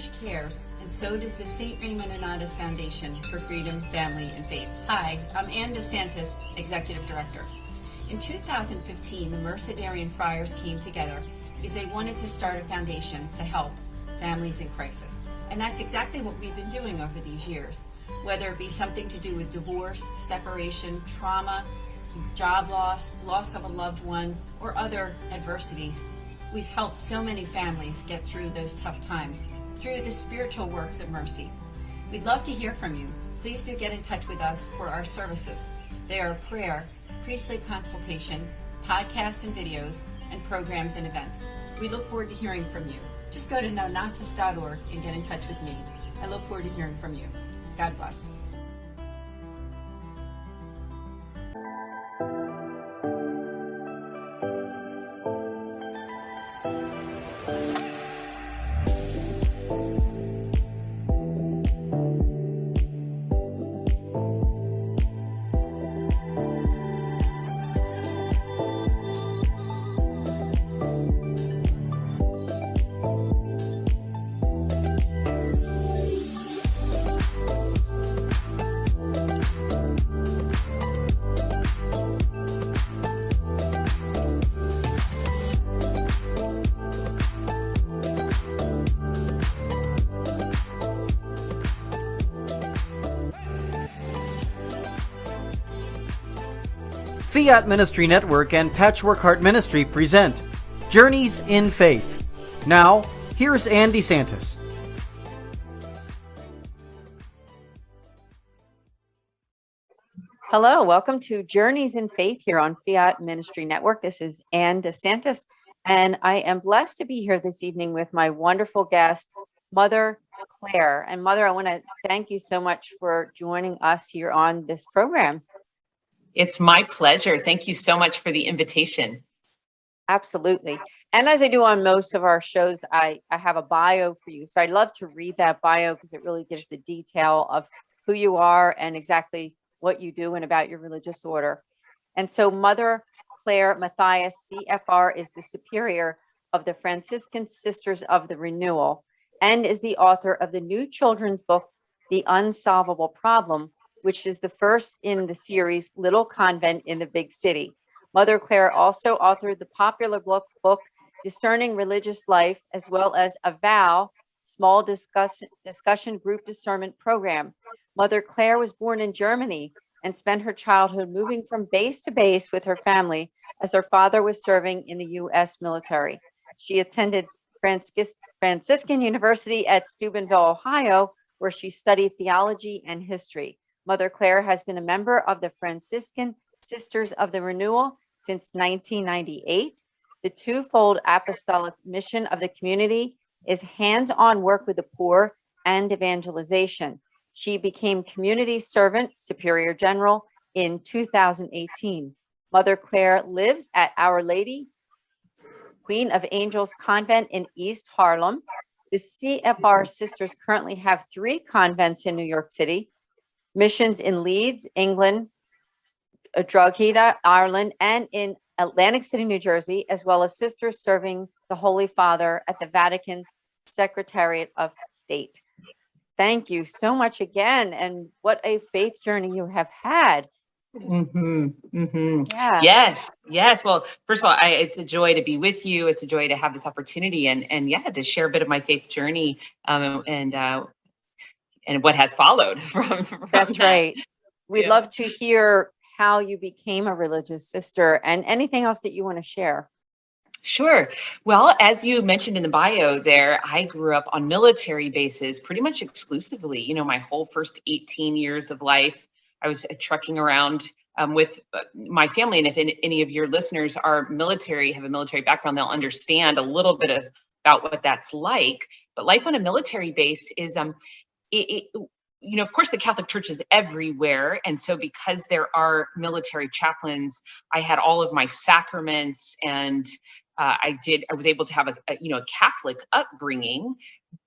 church cares, and so does the St. Raymond Annadas Foundation for Freedom, Family, and Faith. Hi, I'm Anne DeSantis, Executive Director. In 2015, the Mercedarian Friars came together because they wanted to start a foundation to help families in crisis. And that's exactly what we've been doing over these years. Whether it be something to do with divorce, separation, trauma, job loss, loss of a loved one, or other adversities, we've helped so many families get through those tough times through the spiritual works of mercy. We'd love to hear from you. Please do get in touch with us for our services. They are prayer, priestly consultation, podcasts and videos, and programs and events. We look forward to hearing from you. Just go to nonotus.org and get in touch with me. I look forward to hearing from you. God bless. Fiat Ministry Network and Patchwork Heart Ministry present Journeys in Faith. Now, here's Anne DeSantis. Hello, welcome to Journeys in Faith here on Fiat Ministry Network. This is Anne DeSantis, and I am blessed to be here this evening with my wonderful guest, Mother Clare. And Mother, I want to thank you so much for joining us here on this program. It's my pleasure. Thank you so much for the invitation. Absolutely. And as I do on most of our shows, I have a bio for you. So I'd love to read that bio because it really gives the detail of who you are and exactly what you do and about your religious order. And so Mother Clare Matthiass, CFR, is the superior of the Franciscan Sisters of the Renewal and is the author of the new children's book, The Unsolvable Problem, which is the first in the series, Little Convent in the Big City. Mother Clare also authored the popular book, Discerning Religious Life, as well as A Vow, small discussion group discernment program. Mother Clare was born in Germany and spent her childhood moving from base to base with her family as her father was serving in the U.S. military. She attended Franciscan University at Steubenville, Ohio, where she studied theology and history. Mother Clare has been a member of the Franciscan Sisters of the Renewal since 1998. The twofold apostolic mission of the community is hands-on work with the poor and evangelization. She became community servant superior general in 2018. Mother Clare lives at Our Lady, Queen of Angels Convent in East Harlem. The CFR sisters currently have 3 convents in New York City, missions in Leeds, England, Drogheda, Ireland, and in Atlantic City, New Jersey, as well as sisters serving the Holy Father at the Vatican Secretariat of State. Thank you so much again. And what a faith journey you have had. Yeah. Yes. Well, first of all, it's a joy to be with you. It's a joy to have this opportunity and to share a bit of my faith journey and what has followed from That's that. right. We'd love to hear how you became a religious sister and anything else that you want to share. Sure. Well, as you mentioned in the bio there, I grew up on military bases pretty much exclusively. My whole first 18 years of life, I was trucking around with my family. And if any of your listeners are military, have a military background, they'll understand a little bit about what that's like. But life on a military base is, of course, the Catholic Church is everywhere. And so because there are military chaplains, I had all of my sacraments and I was able to have a Catholic upbringing,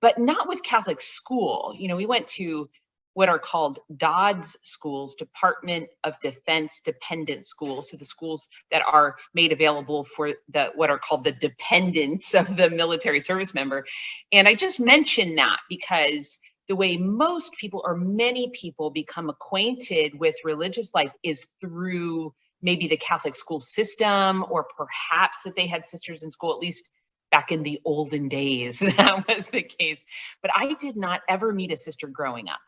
but not with Catholic school. We went to what are called DODS schools, Department of Defense dependent schools. So the schools that are made available for what are called the dependents of the military service member. And I just mention that because the way most people or many people become acquainted with religious life is through maybe the Catholic school system, or perhaps that they had sisters in school, at least back in the olden days, that was the case. But I did not ever meet a sister growing up.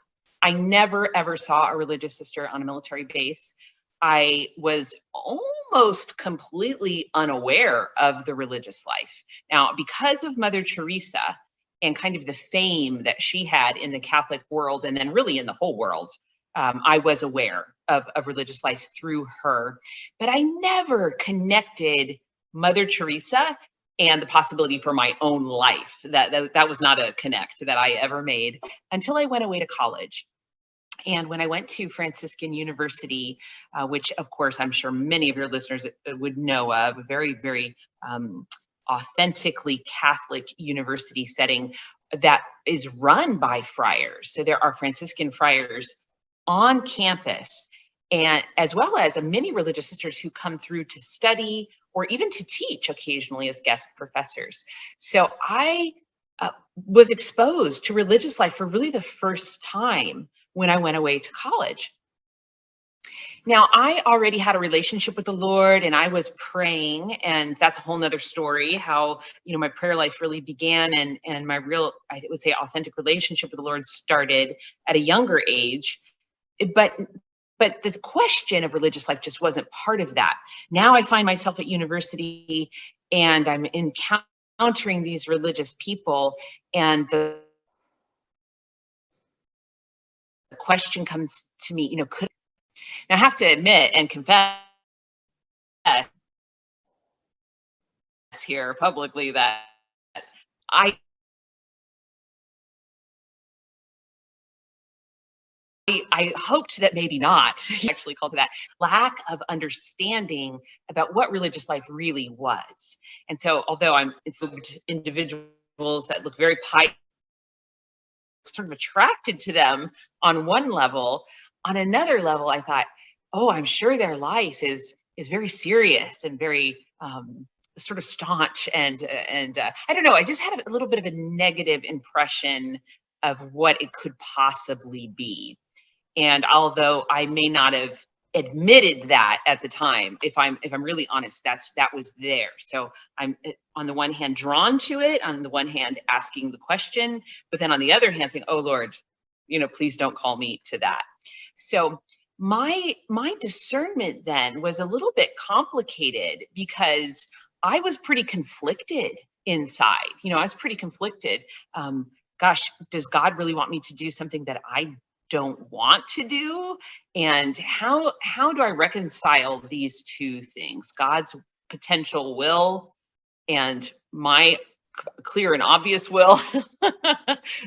I never, ever saw a religious sister on a military base. I was almost completely unaware of the religious life. Now, because of Mother Teresa and kind of the fame that she had in the Catholic world, and then really in the whole world, I was aware of religious life through her. But I never connected Mother Teresa and the possibility for my own life. That was not a connect that I ever made until I went away to college. And when I went to Franciscan University, which of course I'm sure many of your listeners would know of, a very, very authentically Catholic university setting that is run by friars. So there are Franciscan friars on campus, and as well as many religious sisters who come through to study or even to teach occasionally as guest professors. So I was exposed to religious life for really the first time when I went away to college. Now, I already had a relationship with the Lord and I was praying, and that's a whole nother story, how, my prayer life really began, and my real, I would say, authentic relationship with the Lord started at a younger age. But the question of religious life just wasn't part of that. Now I find myself at university and I'm encountering these religious people, and the question comes to me, could, now I have to admit and confess here publicly that I hoped that maybe not, actually called to that, lack of understanding about what religious life really was. And so although it's individuals that look very pious, sort of attracted to them on one level, on another level, I thought, oh, I'm sure their life is very serious and very sort of staunch. And I don't know, I just had a little bit of a negative impression of what it could possibly be. And although I may not have admitted that at the time, if I'm really honest, that was there. So I'm on the one hand drawn to it, on the one hand asking the question, but then on the other hand saying, oh Lord, please don't call me to that. So my discernment then was a little bit complicated because I was pretty conflicted inside. I was pretty conflicted. Gosh, does God really want me to do something that I don't want to do? And how do I reconcile these two things, God's potential will and my clear and obvious will?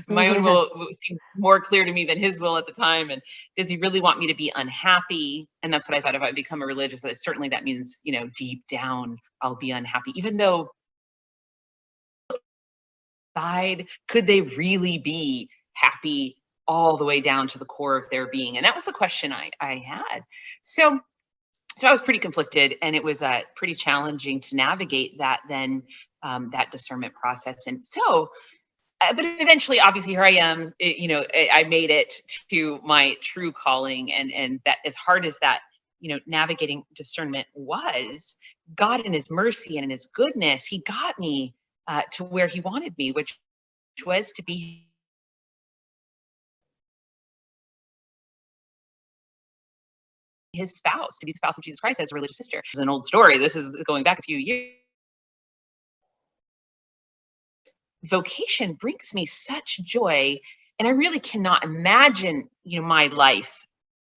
My own will seemed more clear to me than his will at the time. And does he really want me to be unhappy? And that's what I thought, if I become a religious, certainly that means, deep down I'll be unhappy, even though could they really be happy all the way down to the core of their being? And that was the question I had. So I was pretty conflicted, and it was pretty challenging to navigate that then, that discernment process. And so, but eventually, obviously, here I am, I made it to my true calling, and that, as hard as that, navigating discernment was, God in his mercy and in his goodness, he got me to where he wanted me, which was to be his spouse, to be the spouse of Jesus Christ as a religious sister. It's an old story. This is going back a few years. Vocation brings me such joy, and I really cannot imagine, my life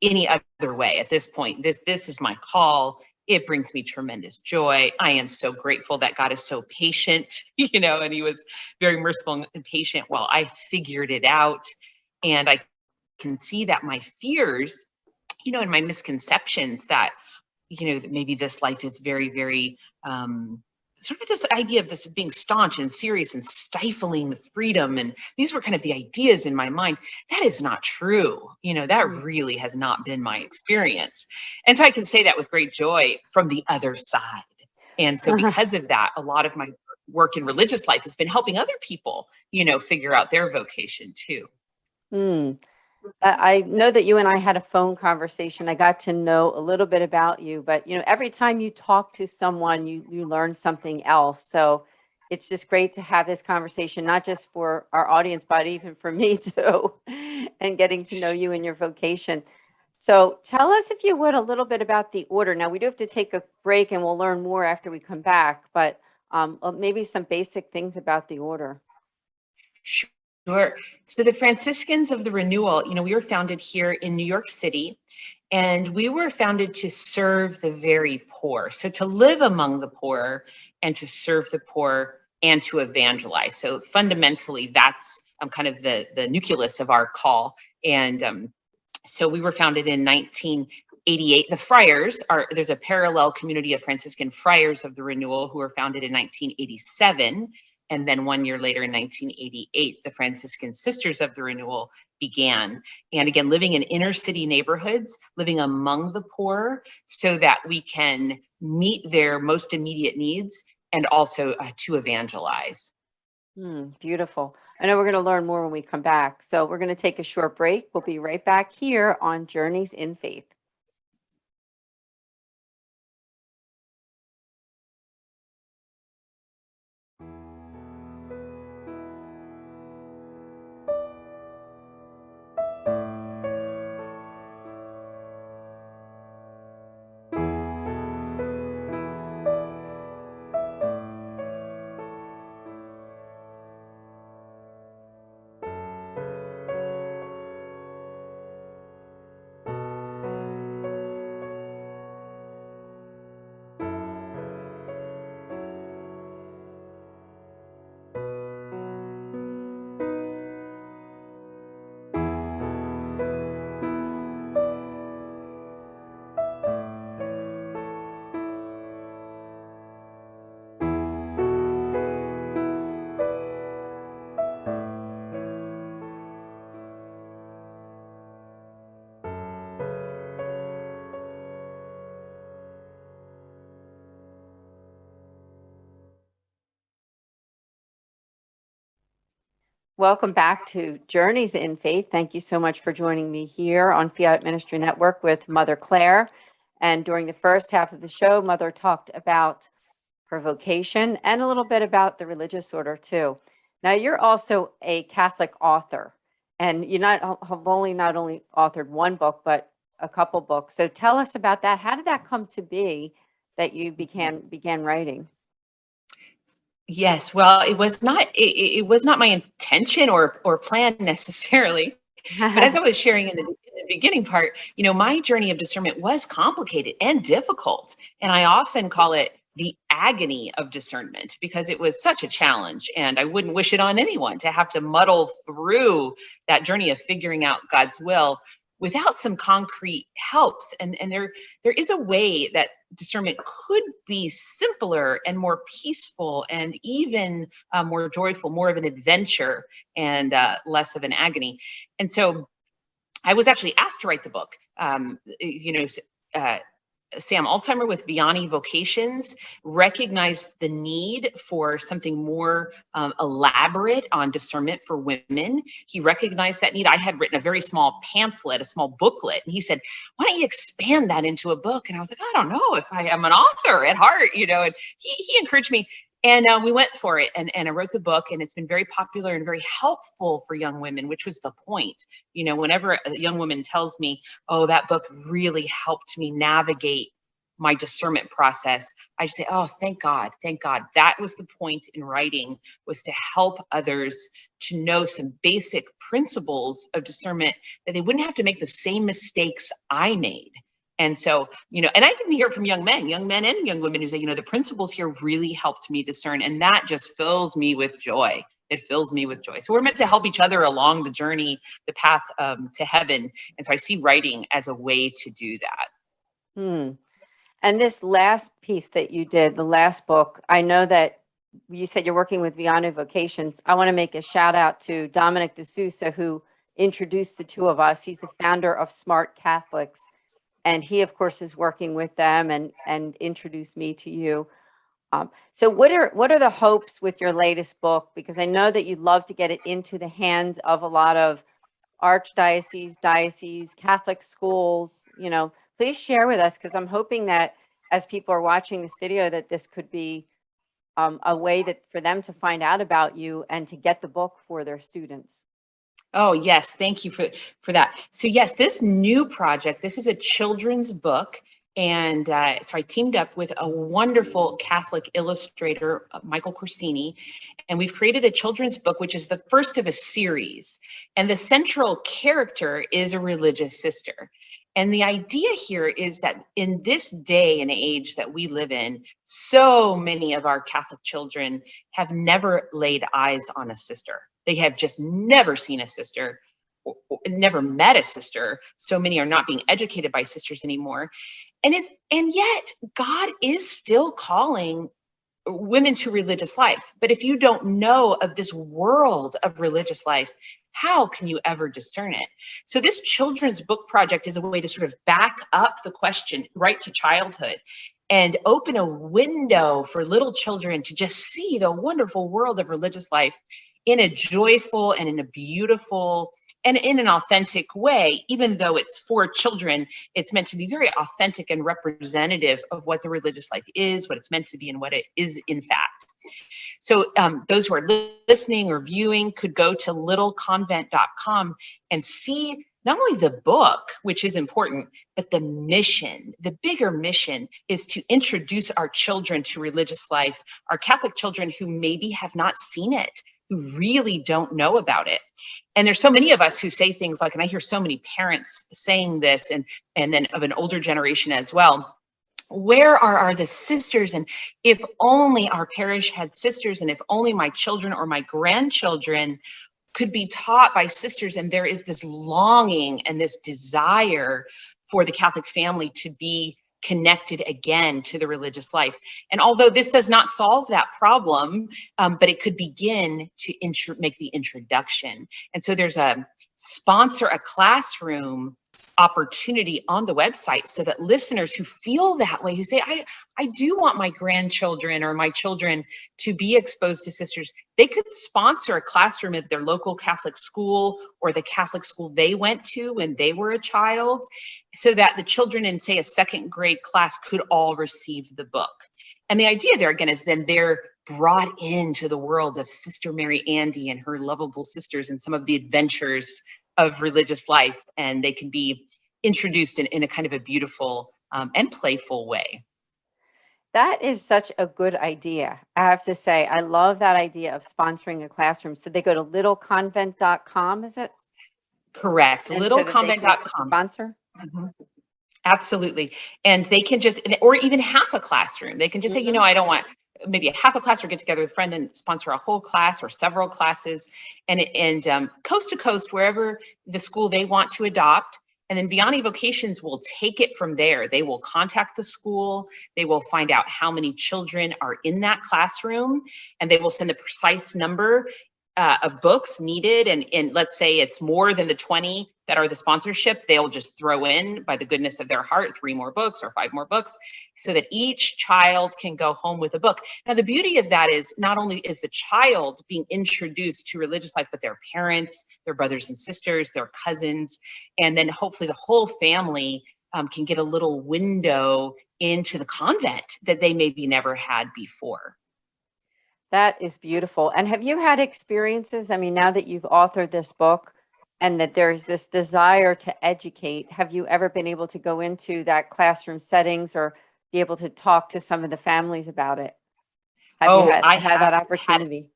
any other way at this point. This is my call. It brings me tremendous joy. I am so grateful that God is so patient, and he was very merciful and patient while I figured it out. And I can see that my fears, and my misconceptions that, that maybe this life is very, very sort of this idea of this being staunch and serious and stifling the freedom. And these were kind of the ideas in my mind. That is not true. That really has not been my experience. And so I can say that with great joy from the other side. And so because of that, a lot of my work in religious life has been helping other people, figure out their vocation too. I know that you and I had a phone conversation. I got to know a little bit about you, but every time you talk to someone, you learn something else. So it's just great to have this conversation, not just for our audience, but even for me too, and getting to know you and your vocation. So tell us, if you would, a little bit about the order. Now, we do have to take a break and we'll learn more after we come back, but maybe some basic things about the order. Sure. So the Franciscans of the Renewal, we were founded here in New York City, and we were founded to serve the very poor. So to live among the poor and to serve the poor and to evangelize. So fundamentally, that's kind of the nucleus of our call. And so we were founded in 1988. The friars there's a parallel community of Franciscan friars of the Renewal who were founded in 1987. And then 1 year later, in 1988, the Franciscan Sisters of the Renewal began. And again, living in inner city neighborhoods, living among the poor so that we can meet their most immediate needs and also to evangelize. Beautiful. I know we're going to learn more when we come back. So we're going to take a short break. We'll be right back here on Journeys in Faith. Welcome back to Journeys in Faith. Thank you so much for joining me here on Fiat Ministry Network with Mother Clare. And during the first half of the show, Mother talked about her vocation and a little bit about the religious order too. Now, you're also a Catholic author, and you have not only authored one book, but a couple books. So tell us about that. How did that come to be that you began writing? Yes, well, it was not my intention or plan necessarily. But as I was sharing in the beginning part, my journey of discernment was complicated and difficult. And I often call it the agony of discernment because it was such a challenge. And I wouldn't wish it on anyone to have to muddle through that journey of figuring out God's will without some concrete helps. And there is a way that discernment could be simpler and more peaceful and even more joyful, more of an adventure and less of an agony. And so I was actually asked to write the book. Sam Alzheimer with Vianney Vocations recognized the need for something more elaborate on discernment for women. He recognized that need. I had written a very small pamphlet, a small booklet, and he said, why don't you expand that into a book? And I was like, I don't know if I am an author at heart, and he encouraged me. And we went for it, and I wrote the book, and it's been very popular and very helpful for young women, which was the point. Whenever a young woman tells me, oh, that book really helped me navigate my discernment process, I just say, oh, thank God, thank God. That was the point in writing, was to help others to know some basic principles of discernment that they wouldn't have to make the same mistakes I made. And so, and I can hear from young men and young women who say, the principles here really helped me discern. And that just fills me with joy. It fills me with joy. So we're meant to help each other along the journey, the path to heaven. And so I see writing as a way to do that. And this last piece that you did, the last book, I know that you said you're working with Viana Vocations. I want to make a shout out to Dominic D'Souza, who introduced the two of us. He's the founder of Smart Catholics. And he, of course, is working with them and introduced me to you. So what are the hopes with your latest book? Because I know that you'd love to get it into the hands of a lot of archdioceses, dioceses, Catholic schools. Please share with us, because I'm hoping that as people are watching this video, that this could be a way that for them to find out about you and to get the book for their students. Oh, yes. Thank you for that. So yes, this new project, this is a children's book. And so I teamed up with a wonderful Catholic illustrator, Michael Corsini, and we've created a children's book, which is the first of a series. And the central character is a religious sister. And the idea here is that in this day and age that we live in, so many of our Catholic children have never laid eyes on a sister. They have just never seen a sister, or never met a sister. So many are not being educated by sisters anymore. And yet God is still calling women to religious life. But if you don't know of this world of religious life, how can you ever discern it? So this children's book project is a way to sort of back up the question right to childhood and open a window for little children to just see the wonderful world of religious life in a joyful and in a beautiful and in an authentic way. Even though it's for children, it's meant to be very authentic and representative of what the religious life is, what it's meant to be, and what it is in fact. So those who are listening or viewing could go to littleconvent.com and see not only the book, which is important, but the mission. The bigger mission is to introduce our children to religious life, our Catholic children who maybe have not seen it, who really don't know about it. And there's so many of us who say things like, and I hear so many parents saying this, and then of an older generation as well, where are the sisters? And if only our parish had sisters, and if only my children or my grandchildren could be taught by sisters. And there is this longing and this desire for the Catholic family to be connected again to the religious life. And although this does not solve that problem, but it could begin to make the introduction. And so there's a sponsor a classroom opportunity on the website so that listeners who feel that way, who say, I do want my grandchildren or my children to be exposed to sisters, they could sponsor a classroom at their local Catholic school or the Catholic school they went to when they were a child, so that the children in, say, a second grade class could all receive the book. And the idea there, again, is then they're brought into the world of Sister Mary Andy and her lovable sisters and some of the adventures of religious life, and they can be introduced in a kind of a beautiful and playful way. That is such a good idea. I have to say, I love that idea of sponsoring a classroom. So they go to littleconvent.com, is it? Correct. And so that they can littleconvent.com. sponsor? Mm-hmm. Absolutely. And they can just, or even half a classroom. They can just say, you know, I don't want maybe a half a class, or get together with a friend and sponsor a whole class or several classes, and coast to coast, wherever the school they want to adopt. And then Viana Vocations will take it from there. They will contact the school. They will find out how many children are in that classroom, and they will send the precise number of books needed. And let's say it's more than the 20 that are the sponsorship, they'll just throw in, by the goodness of their heart, 3 more books or 5 more books, so that each child can go home with a book. Now, the beauty of that is not only is the child being introduced to religious life, but their parents, their brothers and sisters, their cousins, and then hopefully the whole family can get a little window into the convent that they maybe never had before. That is beautiful. And have you had experiences, I mean, now that you've authored this book and that there's this desire to educate, have you ever been able to go into that classroom settings or be able to talk to some of the families about it? Have you had that opportunity?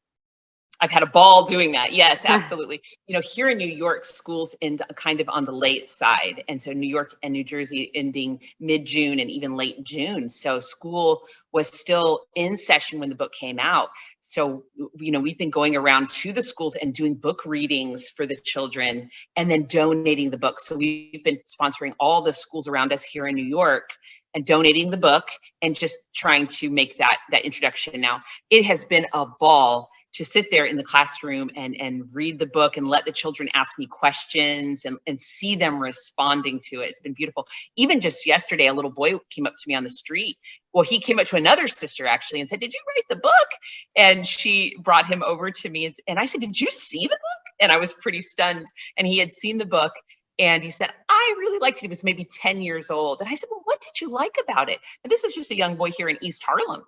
I've had a ball doing that. Yes, absolutely. You know, here in New York, schools end kind of on the late side. And so New York and New Jersey ending mid-June and even late June. So school was still in session when the book came out. So, you know, we've been going around to the schools and doing book readings for the children and then donating the books. So we've been sponsoring all the schools around us here in New York and donating the book and just trying to make that introduction. Now, it has been a ball to sit there in the classroom and read the book and let the children ask me questions and see them responding to it. It's been beautiful. Even just yesterday, a little boy came up to me on the street. Well, he came up to another sister actually and said, "Did you write the book?" And she brought him over to me and I said, "Did you see the book?" And I was pretty stunned. And he had seen the book and he said, "I really liked it." He was maybe 10 years old. And I said, "Well, what did you like about it?" And this is just a young boy here in East Harlem.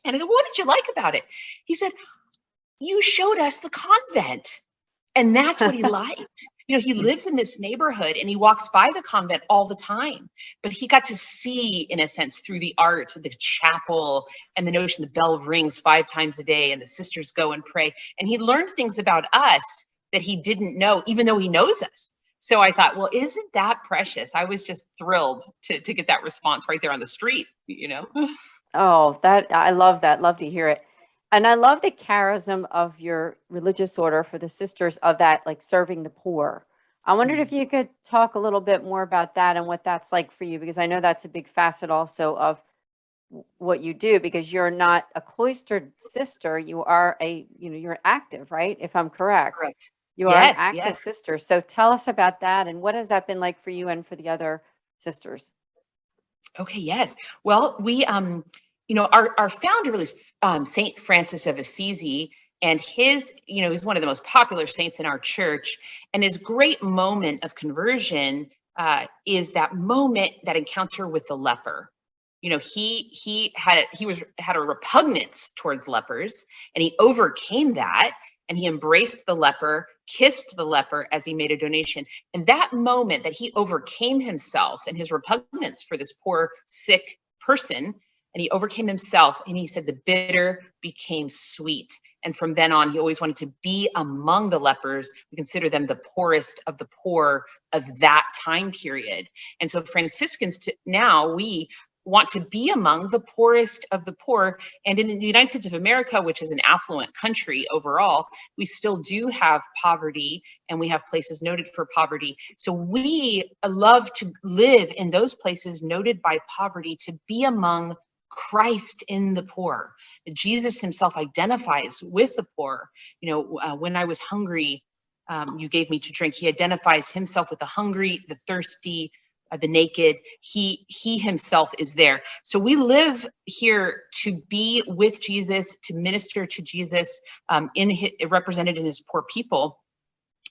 And I said, "What did you like about it?" He said, "You showed us the convent." And that's what he liked. He lives in this neighborhood and he walks by the convent all the time, but he got to see, in a sense, through the art, the chapel and the notion the bell rings 5 times a day and the sisters go and pray. And he learned things about us that he didn't know, even though he knows us. So I thought, well, isn't that precious? I was just thrilled to get that response right there on the street, Oh, I love that. Love to hear it. And I love the charism of your religious order for the sisters of that, like serving the poor. I wondered if you could talk a little bit more about that and what that's like for you, because I know that's a big facet also of what you do, because you're not a cloistered sister. You are you're active, right? If I'm correct. Correct. You are an Yes, active yes. sister. So tell us about that and what has that been like for you and for the other sisters? Okay, yes. Well, we, our founder was Saint Francis of Assisi, and he's one of the most popular saints in our church. And his great moment of conversion is that moment, that encounter with the leper. He had a repugnance towards lepers, and he overcame that. And he embraced the leper, kissed the leper as he made a donation. And that moment that he overcame himself and his repugnance for this poor, sick person, and he overcame himself, and he said the bitter became sweet. And from then on, he always wanted to be among the lepers. We consider them the poorest of the poor of that time period. And so Franciscans now, we want to be among the poorest of the poor. And in the United States of America, which is an affluent country overall, we still do have poverty, and we have places noted for poverty. So we love to live in those places noted by poverty, to be among Christ in the poor. Jesus himself identifies with the poor. When I was hungry, you gave me to drink. He identifies himself with the hungry, the thirsty, the naked. He himself is there. So we live here to be with Jesus, to minister to Jesus, represented in his poor people.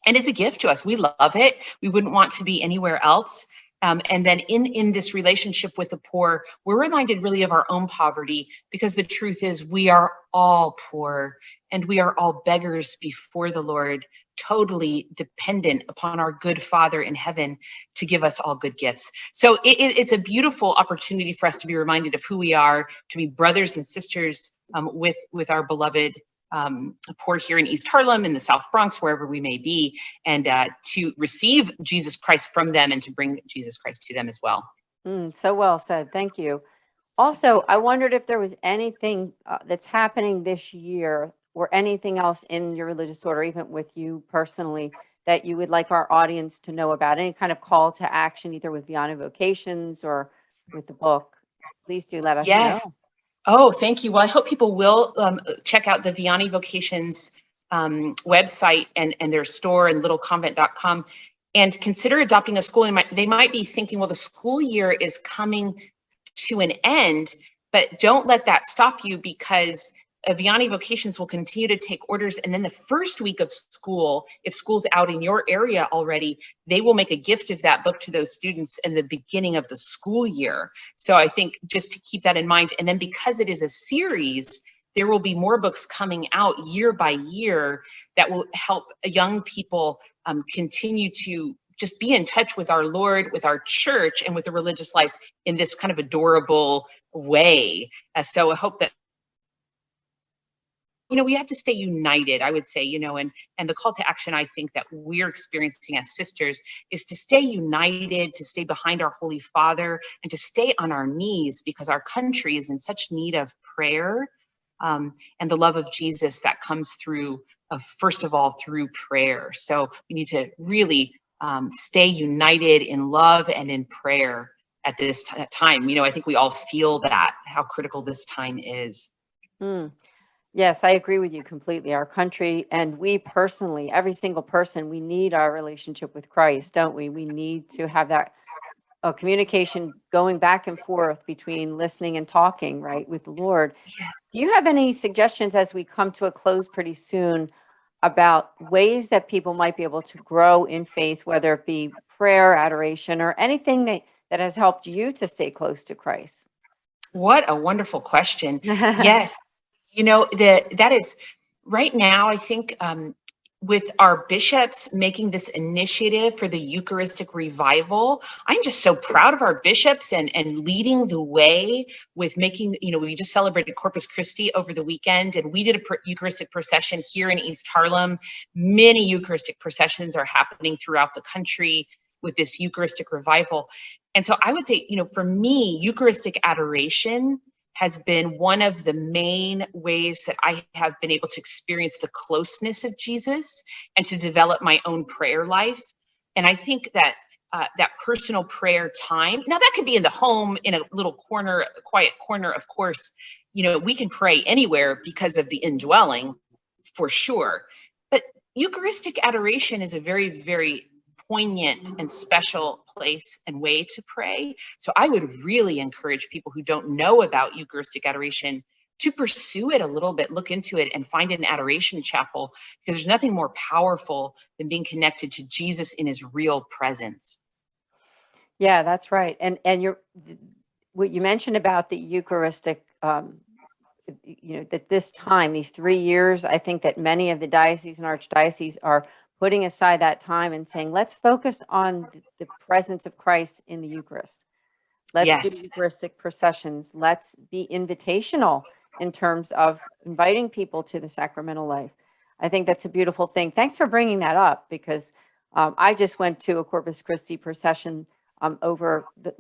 And it's a gift to us. We love it. We wouldn't want to be anywhere else. And then in this relationship with the poor, we're reminded really of our own poverty, because the truth is we are all poor and we are all beggars before the Lord, totally dependent upon our good Father in heaven to give us all good gifts. So it's a beautiful opportunity for us to be reminded of who we are, to be brothers and sisters with our beloved poor here in East Harlem, in the South Bronx, wherever we may be, and to receive Jesus Christ from them and to bring Jesus Christ to them as well. So well said. Thank you. Also, I wondered if there was anything that's happening this year or anything else in your religious order, even with you personally, that you would like our audience to know about. Any kind of call to action, either with Vianney Vocations or with the book. Please do let us know. Oh, thank you. Well, I hope people will check out the Vianney Vocations website and their store and littleconvent.com, and consider adopting a school. And they might be thinking, well, the school year is coming to an end, but don't let that stop you, because Vianney Vocations will continue to take orders. And then the first week of school, if school's out in your area already, they will make a gift of that book to those students in the beginning of the school year. So I think just to keep that in mind. And then because it is a series, there will be more books coming out year by year that will help young people continue to just be in touch with our Lord, with our church, and with the religious life in this kind of adorable way. So I hope that we have to stay united, I would say, and the call to action I think that we're experiencing as sisters is to stay united, to stay behind our Holy Father, and to stay on our knees, because our country is in such need of prayer and the love of Jesus that comes through, first of all, through prayer. So we need to really stay united in love and in prayer at this time. I think we all feel that, how critical this time is. Mm. Yes, I agree with you completely. Our country and we personally, every single person, we need our relationship with Christ, don't we? We need to have that communication going back and forth between listening and talking, right, with the Lord. Yes. Do you have any suggestions as we come to a close pretty soon about ways that people might be able to grow in faith, whether it be prayer, adoration, or anything that has helped you to stay close to Christ? What a wonderful question. Yes. That is right now, I think, with our bishops making this initiative for the Eucharistic revival, I'm just so proud of our bishops and leading the way with making, we just celebrated Corpus Christi over the weekend, and we did a Eucharistic procession here in East Harlem. Many Eucharistic processions are happening throughout the country with this Eucharistic revival. And so I would say, for me, Eucharistic adoration has been one of the main ways that I have been able to experience the closeness of Jesus and to develop my own prayer life. And I think that that personal prayer time, now that could be in the home, in a little corner, a quiet corner, of course, we can pray anywhere because of the indwelling, for sure. But Eucharistic adoration is a very, very poignant and special place and way to pray. So I would really encourage people who don't know about Eucharistic adoration to pursue it a little bit, look into it, and find an adoration chapel, because there's nothing more powerful than being connected to Jesus in his real presence. Yeah, that's right. And what you mentioned about the Eucharistic, that this time, these 3 years, I think that many of the dioceses and archdioceses are putting aside that time and saying, let's focus on the presence of Christ in the Eucharist. Let's do Yes. Eucharistic processions. Let's be invitational in terms of inviting people to the sacramental life. I think that's a beautiful thing. Thanks for bringing that up, because I just went to a Corpus Christi procession over the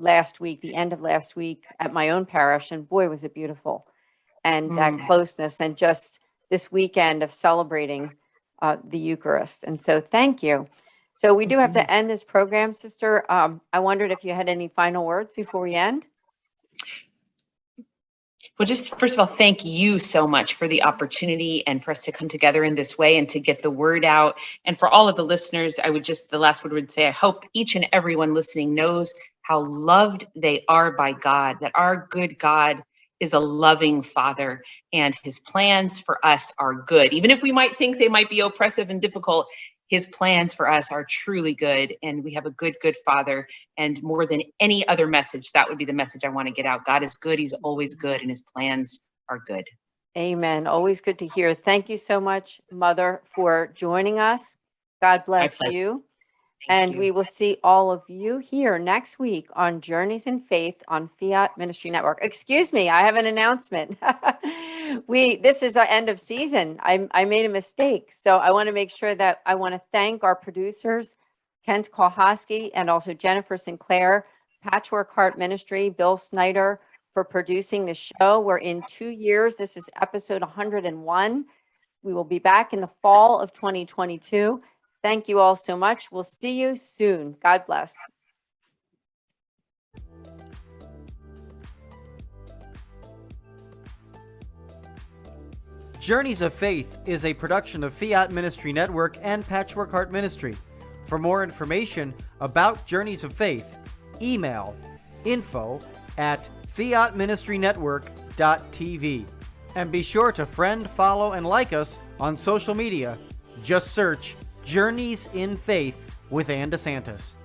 end of last week at my own parish, and boy, was it beautiful. And that closeness, and just this weekend of celebrating the Eucharist. And so thank you. So we do have to end this program, Sister. I wondered if you had any final words before we end. Well, just first of all, thank you so much for the opportunity and for us to come together in this way and to get the word out. And for all of the listeners, the last word would say, I hope each and everyone listening knows how loved they are by God, that our good God is a loving Father, and his plans for us are good. Even if we might think they might be oppressive and difficult, his plans for us are truly good, and we have a good, good Father. And more than any other message, that would be the message I want to get out. God is good. He's always good, and his plans are good. Amen. Always good to hear. Thank you so much, Mother, for joining us. God bless you. Thank and you. we will see all of you here next week on Journeys in Faith on Fiat Ministry Network. Excuse me, I have an announcement. This is our end of season. I made a mistake. So I want to make sure that I want to thank our producers, Kent Kohaski and also Jennifer Sinclair, Patchwork Heart Ministry, Bill Snyder, for producing the show. We're in 2 years. This is episode 101. We will be back in the fall of 2022. Thank you all so much. We'll see you soon. God bless. Journeys of Faith is a production of Fiat Ministry Network and Patchwork Heart Ministry. For more information about Journeys of Faith, email info@fiatministrynetwork.tv. And be sure to friend, follow, and like us on social media. Just search Journeys in Faith with Anne DeSantis.